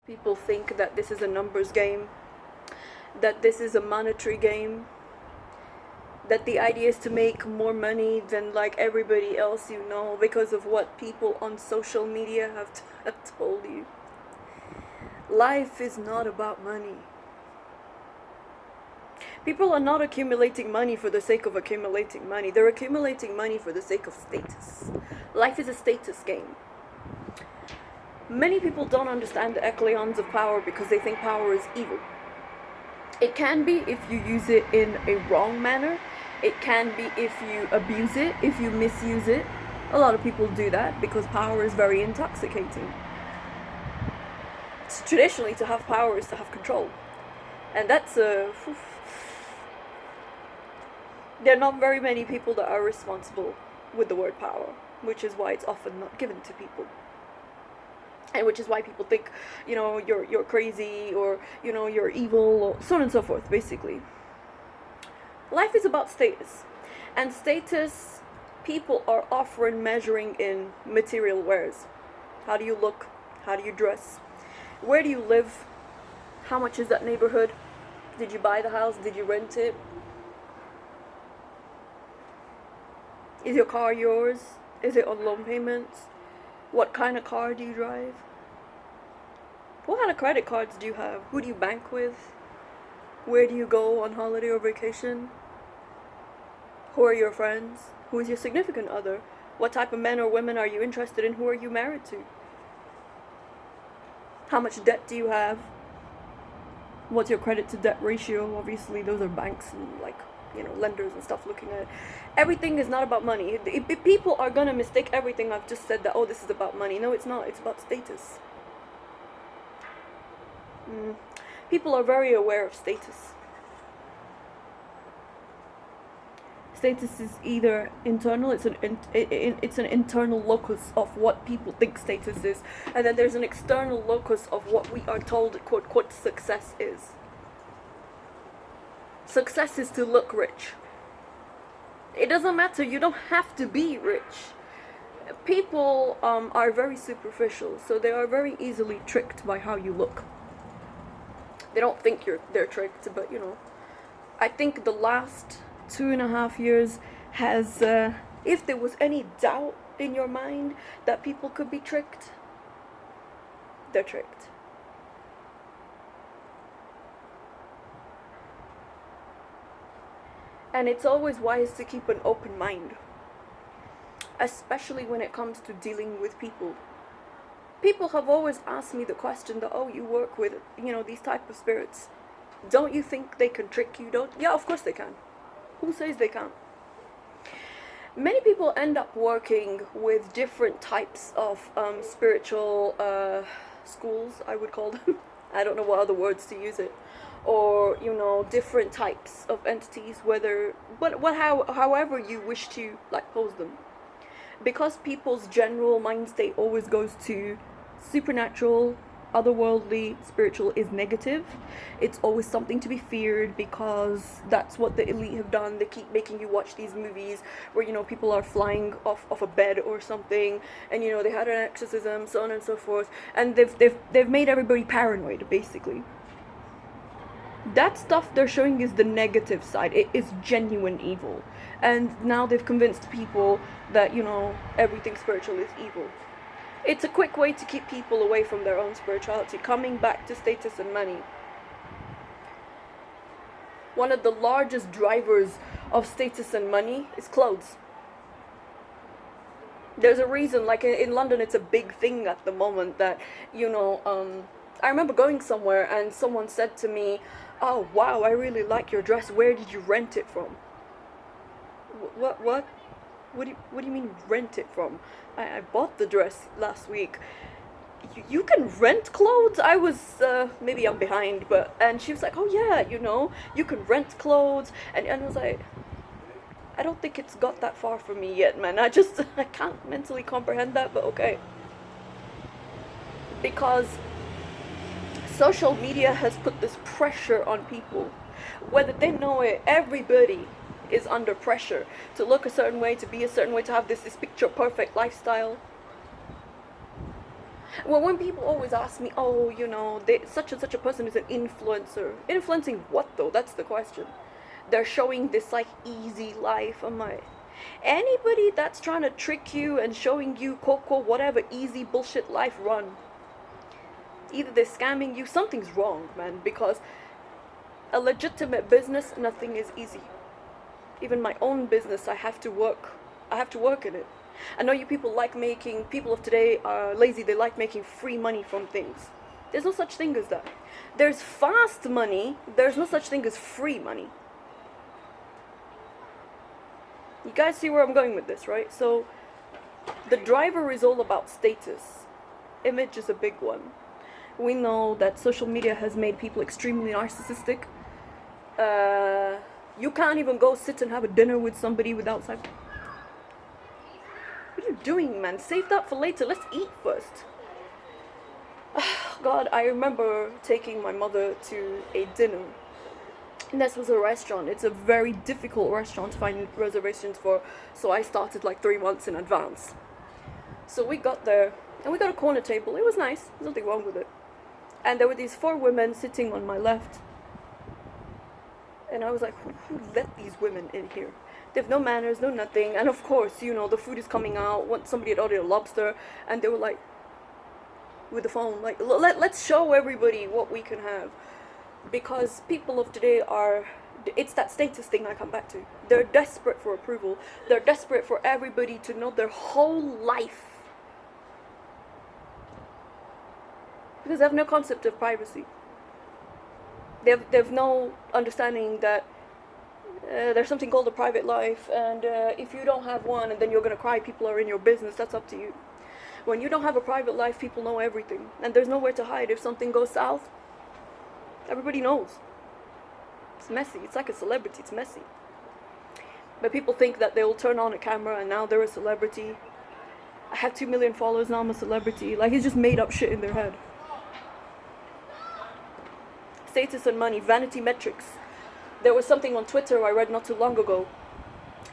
People think that this is a numbers game, that this is a monetary game, that the idea is to make more money than like everybody else you know because of what people on social media have told you. Life is not about money. People are not accumulating money for the sake of accumulating money. They're accumulating money for the sake of status. Life is a status game. Many people don't understand the echelons of power because they think power is evil. It can be if you use it in a wrong manner. It can be if you abuse it, if you misuse it. A lot of people do that because power is very intoxicating. Traditionally, to have power is to have control. And that's there are not very many people that are responsible with the word power, which is why it's often not given to people. And which is why people think, you're crazy, or, you're evil, or so on and so forth, basically. Life is about status. And status, people are often measuring in material wares. How do you look? How do you dress? Where do you live? How much is that neighborhood? Did you buy the house? Did you rent it? Is your car yours? Is it on loan payments? What kind of car do you drive? What kind of credit cards do you have? Who do you bank with? Where do you go on holiday or vacation? Who are your friends? Who is your significant other? What type of men or women are you interested in? Who are you married to? How much debt do you have? What's your credit to debt ratio? Obviously, those are banks and lenders and stuff looking at it. Everything is not about money. People are gonna mistake everything I've just said that, oh, this is about money. No, it's not. It's about status. People are very aware of status. Status is either internal, it's an internal locus of what people think status is, and then there's an external locus of what we are told, quote, success is. Success is to look rich. It doesn't matter, you don't have to be rich. People are very superficial, so they are very easily tricked by how you look. They don't think they're tricked, but I think the last 2.5 years has, if there was any doubt in your mind that people could be tricked, they're tricked. And it's always wise to keep an open mind, especially when it comes to dealing with people. People have always asked me the question that, oh, you work with, these type of spirits. Don't you think they can trick you? Yeah, of course they can. Who says they can't? Many people end up working with different types of spiritual schools, I would call them. I don't know what other words to use it. Or, different types of entities, however you wish to, pose them. Because people's general mind state always goes to supernatural, otherworldly, spiritual is negative. It's always something to be feared because that's what the elite have done. They keep making you watch these movies where, people are flying off a bed or something, and, they had an exorcism, so on and so forth, and they've made everybody paranoid, basically. That stuff they're showing is the negative side. It is genuine evil. And now they've convinced people that, everything spiritual is evil. It's a quick way to keep people away from their own spirituality, coming back to status and money. One of the largest drivers of status and money is clothes. There's a reason, in London, it's a big thing at the moment that, I remember going somewhere and someone said to me, oh, wow, I really like your dress. Where did you rent it from? What? What do you mean rent it from? I bought the dress last week. You can rent clothes? I was, maybe I'm behind, and she was like, oh yeah, you can rent clothes. And I was like, I don't think it's got that far for me yet, man. I can't mentally comprehend that, but okay. Because social media has put this pressure on people. Whether they know it, everybody is under pressure to look a certain way, to be a certain way, to have this picture perfect lifestyle. Well, when people always ask me, oh, such and such a person is an influencer. Influencing what though? That's the question. They're showing this like easy life. I'm like, anybody that's trying to trick you and showing you coco whatever easy bullshit life, run. Either they're scamming you, something's wrong, man, because a legitimate business, nothing is easy. Even my own business, I have to work in it. I know you people people of today are lazy, they like making free money from things. There's no such thing as that. There's fast money, there's no such thing as free money. You guys see where I'm going with this, right? So, the driver is all about status. Image is a big one. We know that social media has made people extremely narcissistic. You can't even go sit and have a dinner with somebody without what are you doing, man? Save that for later. Let's eat first. God, I remember taking my mother to a dinner. And this was a restaurant. It's a very difficult restaurant to find reservations for, so I started like 3 months in advance. So we got there, and we got a corner table. It was nice. There's nothing wrong with it. And there were these 4 women sitting on my left. And I was like, who let these women in here? They have no manners, no nothing. And of course, the food is coming out. Somebody had ordered a lobster, and they were like, with the phone, like, let's show everybody what we can have. Because people of today it's that status thing I come back to. They're desperate for approval. They're desperate for everybody to know their whole life. Because they have no concept of privacy. They have no understanding that there's something called a private life, and if you don't have one and then you're going to cry people are in your business, that's up to you. When you don't have a private life, people know everything, and there's nowhere to hide. If something goes south, everybody knows. It's messy. It's like a celebrity. It's messy. But people think that they will turn on a camera and now they're a celebrity. I have 2 million followers, now I'm a celebrity. Like, it's just made up shit in their head. Status and money, vanity metrics. There was something on Twitter I read not too long ago.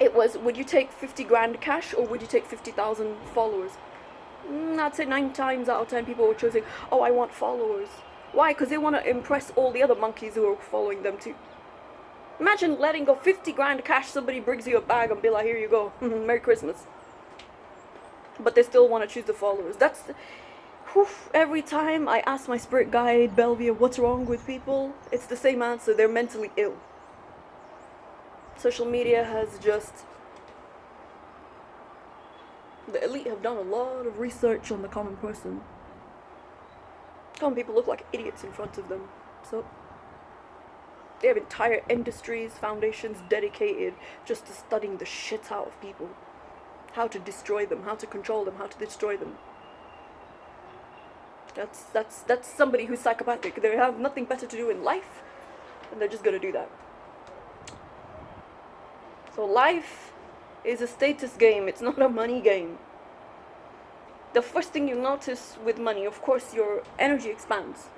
It was, would you take 50 grand cash or would you take 50,000 followers? I'd say 9 times out of 10 people were choosing, oh, I want followers. Why? Because they want to impress all the other monkeys who are following them too. Imagine letting go 50 grand cash, somebody brings you a bag and be like, here you go, Merry Christmas. But they still want to choose the followers. Every time I ask my spirit guide, Belvia, what's wrong with people? It's the same answer, they're mentally ill. Social media has the elite have done a lot of research on the common person. Common people look like idiots in front of them. So they have entire industries, foundations dedicated just to studying the shit out of people. How to destroy them, how to control them, how to destroy them. That's somebody who's psychopathic. They have nothing better to do in life, and they're just gonna do that. So life is a status game, it's not a money game. The first thing you notice with money, of course, your energy expands.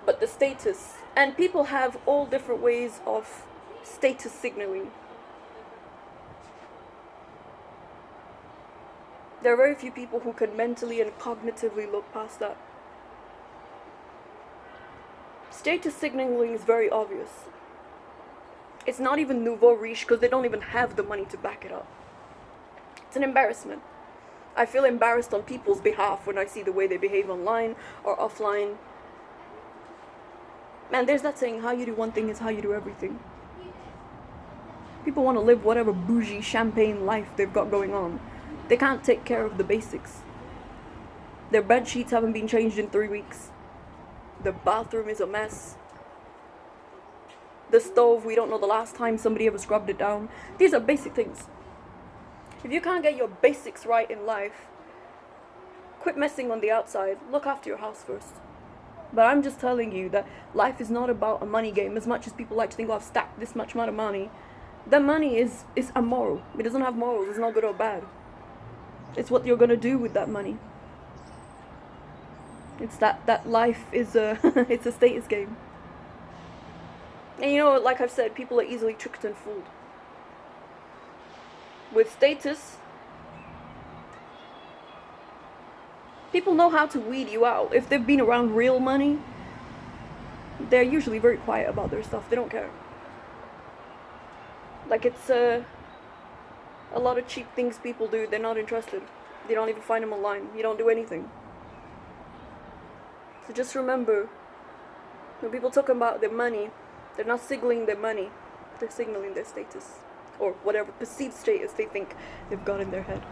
But the status, and people have all different ways of status signaling. There are very few people who can mentally and cognitively look past that. Status signaling is very obvious. It's not even nouveau riche because they don't even have the money to back it up. It's an embarrassment. I feel embarrassed on people's behalf when I see the way they behave online or offline. Man, there's that saying, how you do one thing is how you do everything. People want to live whatever bougie champagne life they've got going on. They can't take care of the basics. Their bed sheets haven't been changed in 3 weeks. The bathroom is a mess. The stove, we don't know the last time somebody ever scrubbed it down. These are basic things. If you can't get your basics right in life, quit messing on the outside. Look after your house first. But I'm just telling you that life is not about a money game. As much as people like to think, oh, I've stacked this much amount of money. That money is immoral. It doesn't have morals. It's not good or bad. It's what you're going to do with that money. It's that life is it's a status game. And like I've said, people are easily tricked and fooled. With status, People know how to weed you out. If they've been around real money, they're usually very quiet about their stuff. They don't care. Like, it's a lot of cheap things people do. They're not interested. They don't even find them online. You don't do anything. So just remember, when people talk about their money, they're not signaling their money. They're signaling their status. Or whatever perceived status they think they've got in their head.